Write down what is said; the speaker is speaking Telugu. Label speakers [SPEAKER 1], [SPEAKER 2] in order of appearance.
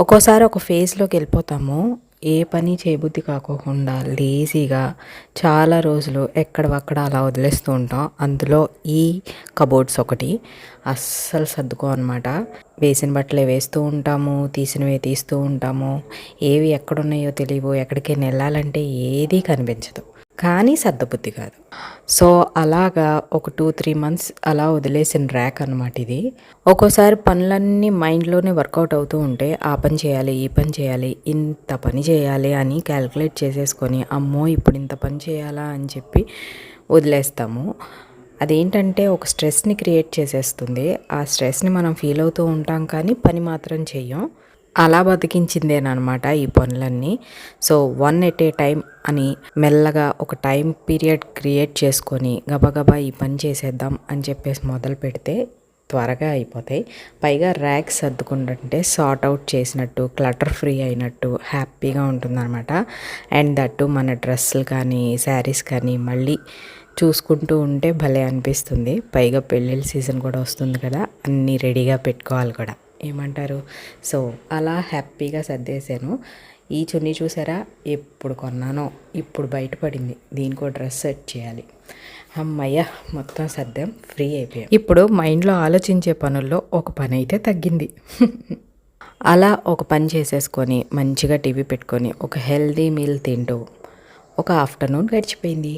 [SPEAKER 1] ఒక్కోసారి ఒక ఫేజ్లోకి వెళ్ళిపోతాము. ఏ పని చేయబుద్ధి కాకోకుండా లేజీగా చాలా రోజులు ఎక్కడవక్కడ అలా వదిలేస్తూ ఉంటాం. అందులో ఈ కబోర్డ్స్ ఒకటి. అస్సలు సర్దుకోం అనమాట. వేసిన బట్టలే వేస్తూ ఉంటాము, తీసినవే తీస్తూ ఉంటాము. ఏవి ఎక్కడున్నాయో తెలియవు. ఎక్కడికైనా వెళ్ళాలంటే ఏదీ కనిపించదు. కానీ సర్దబుద్ధి కాదు. సో అలాగా ఒక 2-3 మంత్స్ అలా వదిలేసిన ర్యాక్ అనమాట ఇది. ఒక్కోసారి పనులన్నీ మైండ్లోనే వర్కౌట్ అవుతూ ఉంటే ఆ పని చేయాలి, ఈ పని చేయాలి, ఇంత పని చేయాలి అని క్యాలిక్యులేట్ చేసేసుకొని అమ్మో ఇప్పుడు ఇంత పని చేయాలా అని చెప్పి వదిలేస్తాము. అదేంటంటే ఒక స్ట్రెస్ని క్రియేట్ చేసేస్తుంది. ఆ స్ట్రెస్ని మనం ఫీల్ అవుతూ ఉంటాం కానీ పని మాత్రం చెయ్యం. అలా బతికించిందేనమాట ఈ పనులన్నీ. సో 1 ఎట్ ఏ టైం అని మెల్లగా ఒక టైం పీరియడ్ క్రియేట్ చేసుకొని గబగబా ఈ పని చేసేద్దాం అని చెప్పేసి మొదలు పెడితే త్వరగా అయిపోతాయి. పైగా ర్యాక్స్ సర్దుకుంటుంటే సార్ట్ అవుట్ చేసినట్టు, క్లటర్ ఫ్రీ అయినట్టు హ్యాపీగా ఉంటుందన్నమాట. అండ్ దట్టు మన డ్రెస్సులు కానీ శారీస్ కానీ మళ్ళీ చూసుకుంటూ ఉంటే భలే అనిపిస్తుంది. పైగా పెళ్ళిళ్ళ సీజన్ కూడా వస్తుంది కదా, అన్నీ రెడీగా పెట్టుకోవాలి కూడా. ఏమంటారు? సో అలా హ్యాపీగా సర్దేశాను. ఈ చున్నీ చూసారా, ఎప్పుడు కొన్నానో ఇప్పుడు బయటపడింది. దీనికో డ్రెస్ సెట్ చేయాలి. అమ్మయ్య, మొత్తం సర్దాం, ఫ్రీ అయిపోయాం. ఇప్పుడు మైండ్లో ఆలోచించే పనుల్లో ఒక పని అయితే తగ్గింది. అలా ఒక పని చేసేసుకొని మంచిగా టీవీ పెట్టుకొని ఒక హెల్దీ మీల్ తింటూ ఒక ఆఫ్టర్నూన్ గడిచిపోయింది.